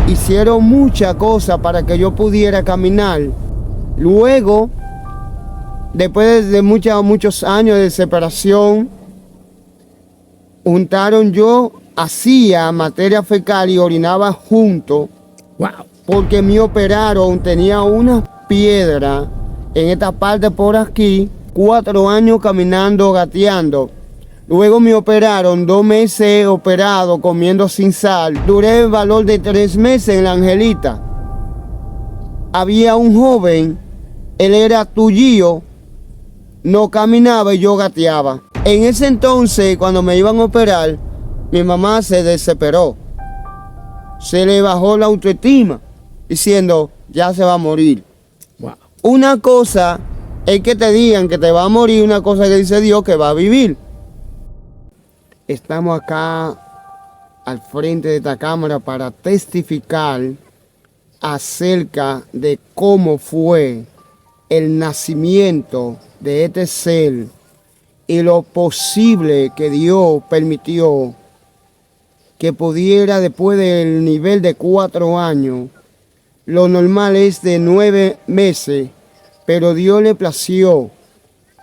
hicieron muchas cosas para que yo pudiera caminar. Luego, después de muchos años de separación, juntaron yo, hacía materia fecal y orinaba junto. Wow. Porque me operaron, tenía una piedra en esta parte por aquí, 4 años caminando, gateando. Luego me operaron, 2 meses operado, comiendo sin sal. Duré el valor de 3 meses en la Angelita. Había un joven, él era tullío, no caminaba y yo gateaba. En ese entonces, cuando me iban a operar, mi mamá se desesperó. Se le bajó la autoestima, diciendo, ya se va a morir. Wow. Una cosa es que te digan que te va a morir, una cosa que dice Dios que va a vivir. Estamos acá al frente de esta cámara para testificar acerca de cómo fue el nacimiento de este ser y lo posible que Dios permitió que pudiera, después del nivel de 4 años, lo normal es de 9 meses, pero Dios le plació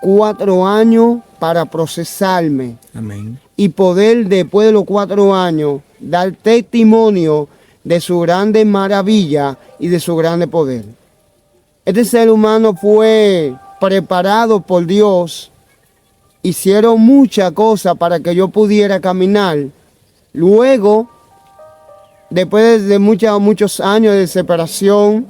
4 años para procesarme. Amén. Y poder, después de los 4 años, dar testimonio de su grande maravilla y de su grande poder. Este ser humano fue preparado por Dios. Hicieron muchas cosas para que yo pudiera caminar. Luego, después de muchos años de separación,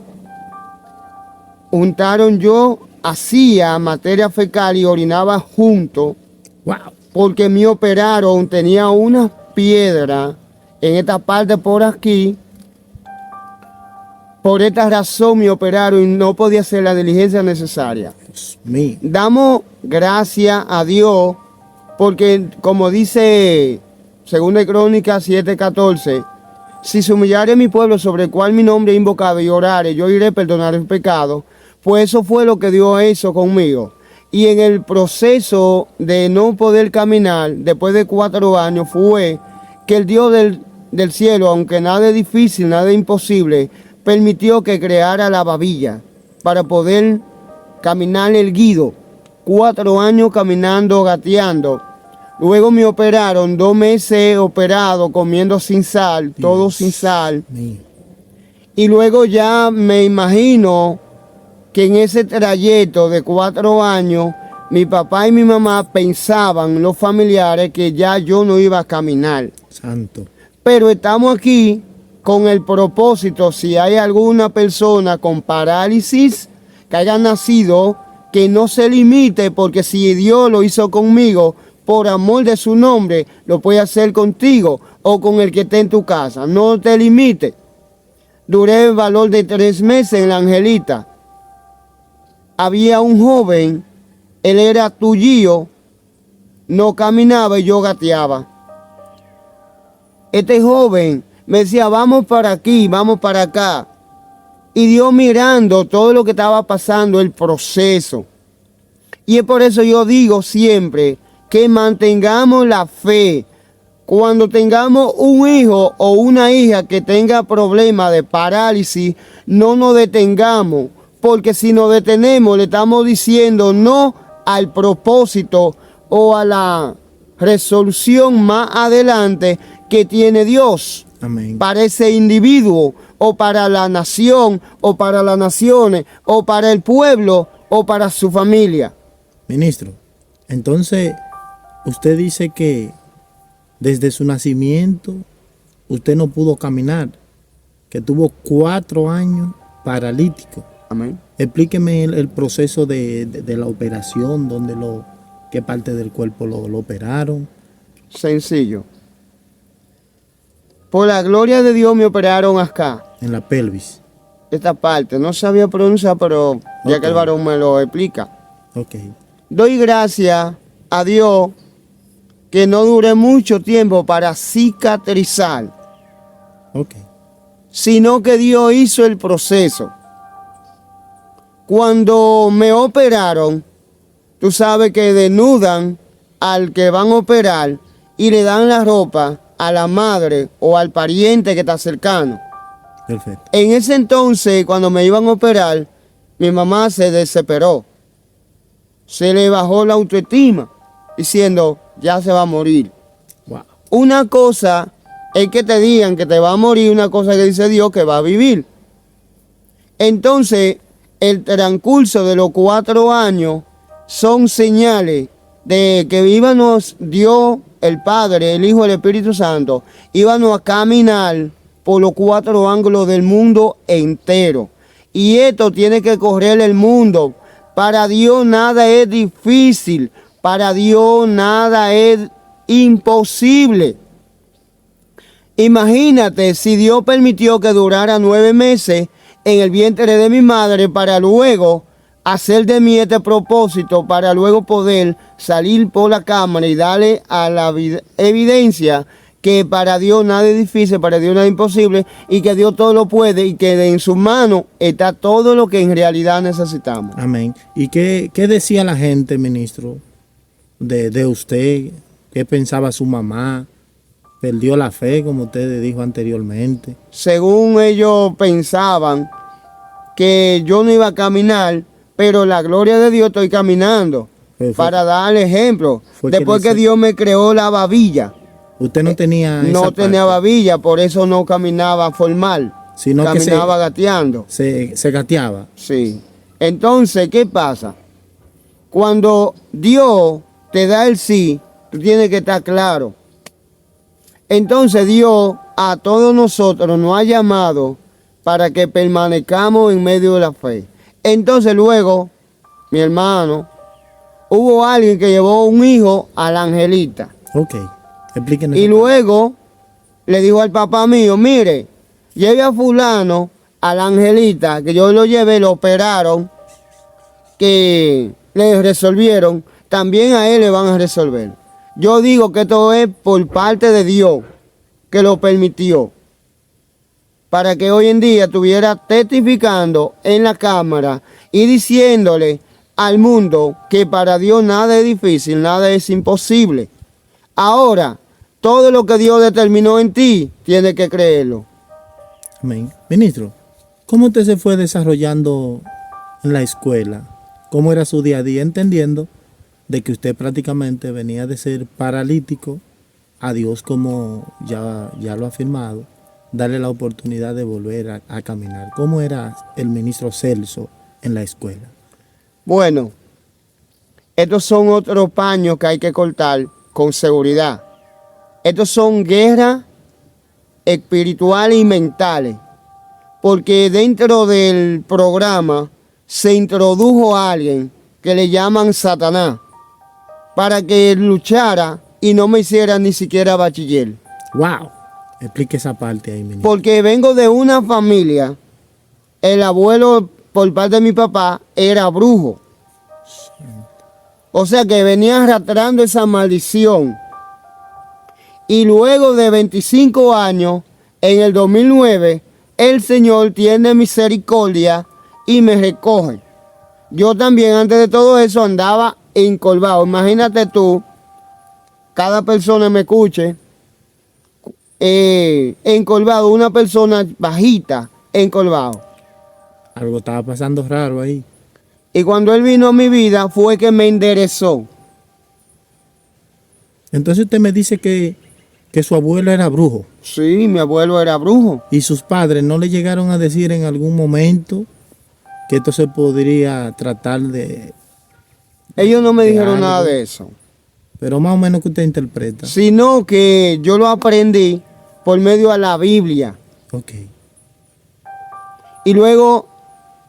juntaron yo, hacía materia fecal y orinaba junto. Wow. Porque me operaron, tenía una piedra en esta parte por aquí. Por esta razón me operaron y no podía hacer la diligencia necesaria. Dios mío. Damos gracias a Dios porque, como dice 2 Crónicas 7:14, si se humillare mi pueblo sobre el cual mi nombre es invocado y orare, yo iré a perdonar el pecado. Pues eso fue lo que Dios hizo conmigo. Y en el proceso de no poder caminar, después de 4 años, fue que el Dios del cielo, aunque nada es difícil, nada es imposible, permitió que creara la babilla para poder caminar erguido. 4 años caminando, gateando. Luego me operaron, 2 meses operado, comiendo sin sal, todo sin sal. Mío. Y luego ya me imagino que en ese trayecto de 4 años, mi papá y mi mamá pensaban, los familiares, que ya yo no iba a caminar. Santo. Pero estamos aquí con el propósito, si hay alguna persona con parálisis que haya nacido, que no se limite, porque si Dios lo hizo conmigo, por amor de su nombre, lo puede hacer contigo o con el que esté en tu casa. No te limites. Duré el valor de 3 meses en la Angelita. Había un joven, él era tullío, no caminaba y yo gateaba. Este joven me decía, vamos para aquí, vamos para acá. Y Dios mirando todo lo que estaba pasando, el proceso. Y es por eso yo digo siempre que mantengamos la fe. Cuando tengamos un hijo o una hija que tenga problemas de parálisis, no nos detengamos. Porque si nos detenemos, le estamos diciendo no al propósito o a la resolución más adelante que tiene Dios. Amén. Para ese individuo, o para la nación, o para las naciones, o para el pueblo, o para su familia. Ministro, entonces usted dice que desde su nacimiento usted no pudo caminar, que tuvo 4 años paralítico. Amén. Explíqueme el proceso de la operación, qué parte del cuerpo lo operaron. Sencillo. Por la gloria de Dios me operaron acá, En la pelvis. esta parte. No sabía pronunciar, pero ya que el varón me lo explica. Ok. Doy gracias a Dios que no duré mucho tiempo para cicatrizar, Ok. sino que Dios hizo el proceso. Cuando me operaron, tú sabes que desnudan al que van a operar y le dan la ropa a la madre o al pariente que está cercano. Perfecto. En ese entonces, cuando me iban a operar, mi mamá se desesperó. Se le bajó la autoestima, diciendo, ya se va a morir. Wow. Una cosa es que te digan que te va a morir, una cosa que dice Dios que va a vivir. Entonces, el transcurso de los 4 años son señales de que íbamos Dios, el Padre, el Hijo, el Espíritu Santo, íbamos a caminar por los 4 ángulos del mundo entero. Y esto tiene que correr el mundo. Para Dios nada es difícil. Para Dios nada es imposible. Imagínate si Dios permitió que durara 9 meses en el vientre de mi madre para luego hacer de mí este propósito, para luego poder salir por la cámara y darle a la evidencia que para Dios nada es difícil, para Dios nada es imposible y que Dios todo lo puede y que en sus manos está todo lo que en realidad necesitamos. Amén. ¿Y qué decía la gente, ministro, de usted? ¿Qué pensaba su mamá? ¿Perdió la fe, como usted dijo anteriormente? Según ellos pensaban que yo no iba a caminar, pero la gloria de Dios estoy caminando. Para dar ejemplo. Después que Dios me creó la babilla. Usted no tenía no tenía babilla, por eso no caminaba formal. Sino caminaba gateando. Se gateaba. Sí. Entonces, ¿qué pasa? Cuando Dios te da el sí, tú tienes que estar claro. Entonces Dios a todos nosotros nos ha llamado para que permanezcamos en medio de la fe. Entonces luego, mi hermano, hubo alguien que llevó un hijo a la Angelita. Ok, explíquenos. Y luego le dijo al papá mío, mire, lleve a fulano a la Angelita, que yo lo llevé, lo operaron, que le resolvieron, también a él le van a resolver. Yo digo que esto es por parte de Dios, que lo permitió, para que hoy en día estuviera testificando en la cámara y diciéndole al mundo que para Dios nada es difícil, nada es imposible. Ahora, todo lo que Dios determinó en ti, tienes que creerlo. Amén. Ministro, ¿cómo usted se fue desarrollando en la escuela? ¿Cómo era su día a día? Entendiendo de que usted prácticamente venía de ser paralítico, a Dios, como ya lo ha afirmado, darle la oportunidad de volver a caminar. ¿Cómo era el ministro Celso en la escuela? Bueno, estos son otros paños que hay que cortar con seguridad. Estos son guerras espirituales y mentales, porque dentro del programa se introdujo a alguien que le llaman Satanás, para que luchara y no me hiciera ni siquiera bachiller. ¡Wow! Explique esa parte ahí, ministro. Porque vengo de una familia, el abuelo por parte de mi papá era brujo. O sea que venía arrastrando esa maldición. Y luego de 25 años, en el 2009, el Señor tiene misericordia y me recoge. Yo también antes de todo eso andaba encorvado. Imagínate tú, cada persona me escuche, encorvado, una persona bajita, encorvado. Algo estaba pasando raro ahí. Y cuando Él vino a mi vida fue que me enderezó. Entonces usted me dice que su abuelo era brujo. Sí, mi abuelo era brujo. ¿Y sus padres no le llegaron a decir en algún momento que esto se podría tratar de... Ellos no me dijeron algo? nada de eso. Pero más o menos que usted interpreta. Sino que yo lo aprendí por medio de la Biblia. Ok. Y luego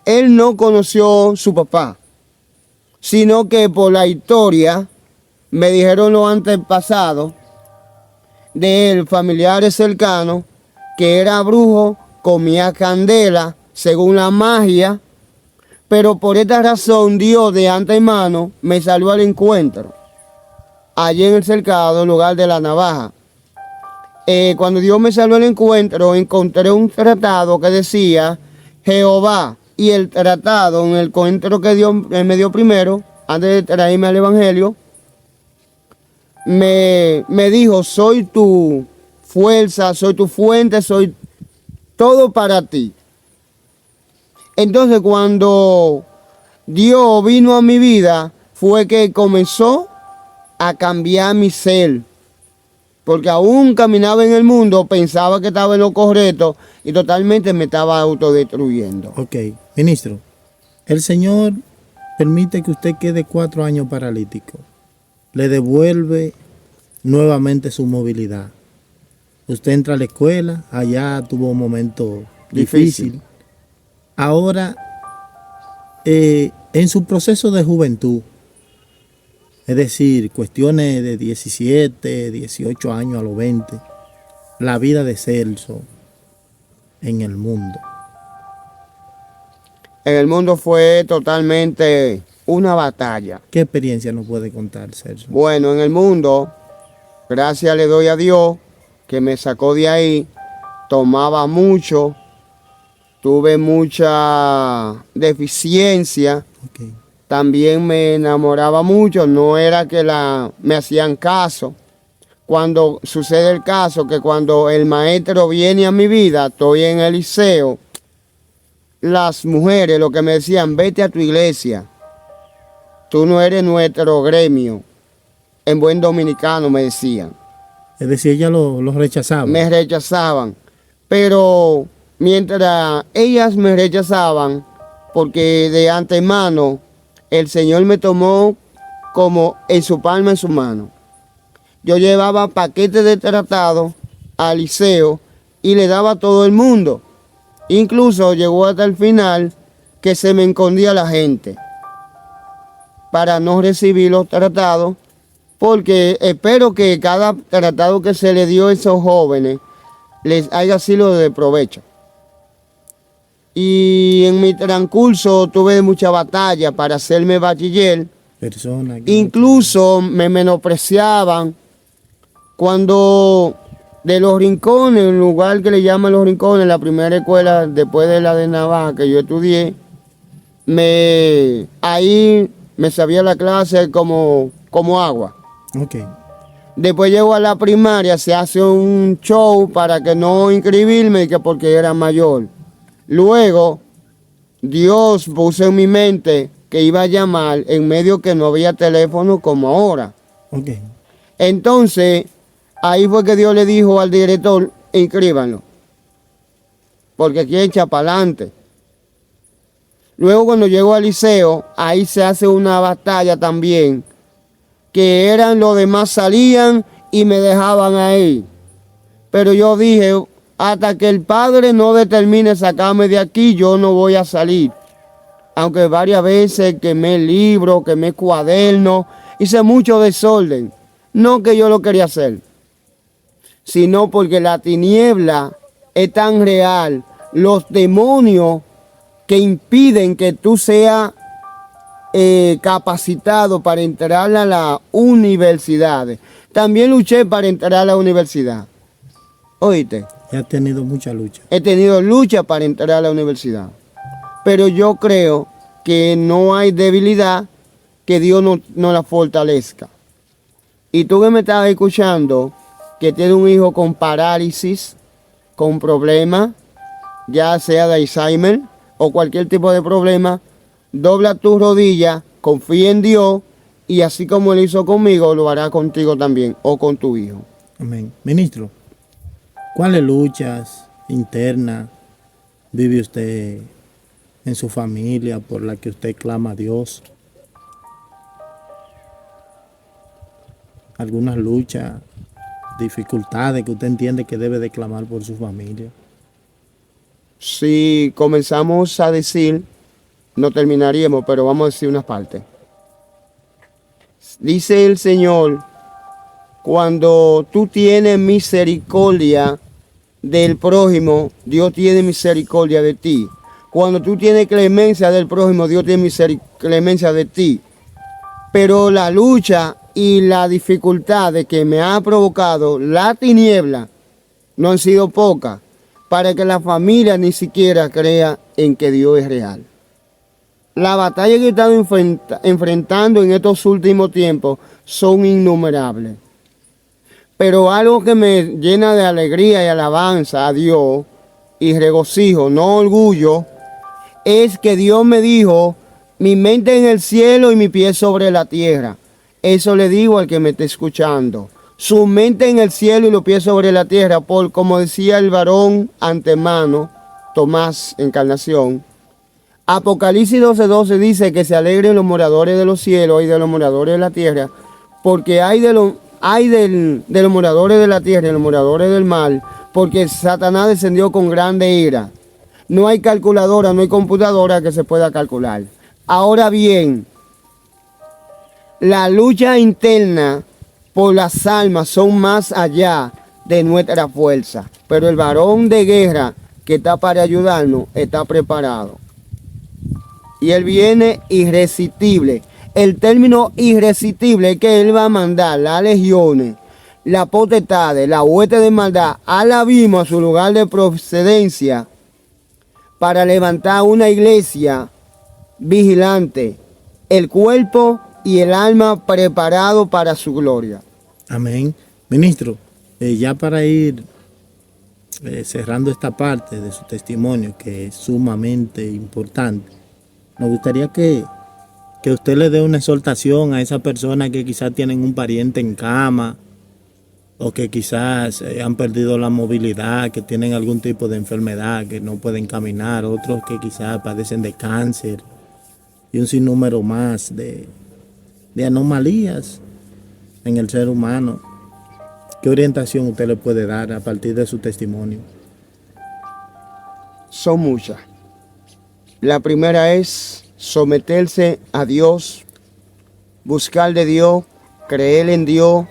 él no conoció su papá, sino que por la historia me dijeron los antepasados de él, familiares cercanos, que era brujo, comía candela, según la magia, pero por esta razón Dios de antemano me salió al encuentro, allí en el cercado, lugar de la navaja. Cuando Dios me salió al encuentro, encontré un tratado que decía Jehová, y el tratado, en el encuentro que Dios me dio primero, antes de traerme al Evangelio, me dijo, soy tu fuerza, soy tu fuente, soy todo para ti. Entonces cuando Dios vino a mi vida, fue que comenzó a cambiar mi ser. Porque aún caminaba en el mundo, pensaba que estaba en lo correcto y totalmente me estaba autodestruyendo. Ok, ministro, el Señor permite que usted quede 4 años paralítico. Le devuelve nuevamente su movilidad. Usted entra a la escuela, allá tuvo un momento difícil. Ahora, en su proceso de juventud, es decir, cuestiones de 17, 18 años a los 20, la vida de Celso en el mundo. En el mundo fue totalmente una batalla. ¿Qué experiencia nos puede contar, Celso? Bueno, en el mundo, gracias le doy a Dios que me sacó de ahí. Tomaba mucho, tuve mucha deficiencia. Okay. También me enamoraba mucho, no era que me hacían caso. Cuando sucede el caso que cuando el maestro viene a mi vida, estoy en el liceo, las mujeres lo que me decían, vete a tu iglesia, tú no eres nuestro gremio. En buen dominicano me decían. Es decir, ella lo rechazaba. Me rechazaban, pero mientras ellas me rechazaban, porque de antemano el Señor me tomó como en su palma, en su mano. Yo llevaba paquetes de tratado al liceo y le daba a todo el mundo. Incluso llegó hasta el final que se me escondía la gente para no recibir los tratados, porque espero que cada tratado que se le dio a esos jóvenes les haya sido de provecho. Y en mi transcurso tuve mucha batalla para hacerme bachiller. Incluso me menospreciaban cuando de Los Rincones, un lugar que le llaman Los Rincones, la primera escuela después de la de Navaja que yo estudié, ahí me sabía la clase como agua. Okay. Después llego a la primaria, se hace un show para que no inscribirme, que porque era mayor. Luego, Dios puso en mi mente que iba a llamar en medio que no había teléfono como ahora. Okay. Entonces, ahí fue que Dios le dijo al director, inscríbanlo, porque aquí echa para adelante. Luego cuando llego al liceo, ahí se hace una batalla también, que eran los demás salían y me dejaban ahí. Pero yo dije, hasta que el Padre no determine sacarme de aquí, yo no voy a salir. Aunque varias veces quemé libros, quemé cuadernos, hice mucho desorden. No que yo lo quería hacer, sino porque la tiniebla es tan real, los demonios que impiden que tú seas capacitado para entrar a la universidad. También luché para entrar a la universidad. ¿Oíste? He tenido mucha lucha. He tenido lucha para entrar a la universidad. Pero yo creo que no hay debilidad que Dios no la fortalezca. Y tú que me estás escuchando, que tienes un hijo con parálisis, con problemas, ya sea de Alzheimer o cualquier tipo de problema, dobla tus rodillas, confía en Dios y así como Él hizo conmigo, lo hará contigo también o con tu hijo. Amén. Ministro, ¿cuáles luchas internas vive usted en su familia por la que usted clama a Dios? ¿Algunas luchas, dificultades que usted entiende que debe de clamar por su familia? Si comenzamos a decir, no terminaríamos, pero vamos a decir unas partes. Dice el Señor, cuando tú tienes misericordia del prójimo, Dios tiene misericordia de ti. Cuando tú tienes clemencia del prójimo, Dios tiene clemencia de ti. Pero la lucha y la dificultad de que me ha provocado la tiniebla no han sido pocas para que la familia ni siquiera crea en que Dios es real. Las batallas que he estado enfrentando en estos últimos tiempos son innumerables. Pero algo que me llena de alegría y alabanza a Dios y regocijo, no orgullo, es que Dios me dijo, mi mente en el cielo y mi pie sobre la tierra. Eso le digo al que me esté escuchando. Su mente en el cielo y los pies sobre la tierra, por como decía el varón antemano, Tomás, Encarnación. Apocalipsis 12:12 dice que se alegren los moradores de los cielos y de los moradores de la tierra, porque hay de los moradores de la tierra y de los moradores del mar, porque Satanás descendió con grande ira. No hay calculadora, no hay computadora que se pueda calcular. Ahora bien, la lucha interna por las almas son más allá de nuestra fuerza, pero el varón de guerra que está para ayudarnos está preparado. Y él viene irresistible. El término irresistible es que él va a mandar las legiones, las potestades, la hueste de maldad al abismo, a su lugar de procedencia, para levantar una iglesia vigilante, el cuerpo y el alma preparado para su gloria. Amén. Ministro, ya para ir cerrando esta parte de su testimonio, que es sumamente importante, nos gustaría que usted le dé una exhortación a esas personas que quizás tienen un pariente en cama o que quizás han perdido la movilidad, que tienen algún tipo de enfermedad, que no pueden caminar, otros que quizás padecen de cáncer y un sinnúmero más de anomalías en el ser humano. ¿Qué orientación usted le puede dar a partir de su testimonio? Son muchas. La primera es someterse a Dios, buscar de Dios, creer en Dios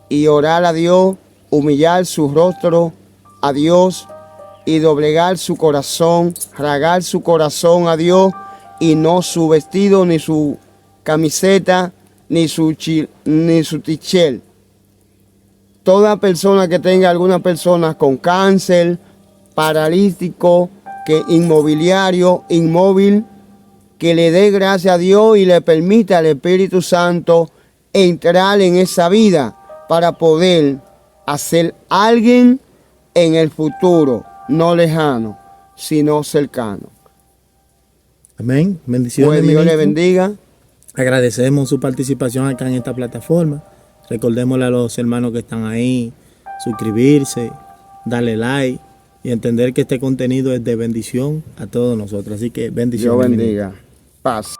y orar a Dios, humillar su rostro a Dios y doblegar su corazón, rasgar su corazón a Dios y no su vestido, ni su camiseta, ni su t-shirt. Toda persona que tenga alguna persona con cáncer, paralítico, que inmobiliario, inmóvil, que le dé gracias a Dios y le permita al Espíritu Santo entrar en esa vida para poder hacer alguien en el futuro, no lejano, sino cercano. Amén. Bendiciones. Pues Dios le bendiga. Agradecemos su participación acá en esta plataforma. Recordémosle a los hermanos que están ahí, suscribirse, darle like y entender que este contenido es de bendición a todos nosotros. Así que bendiciones. Dios bendiga. Paz.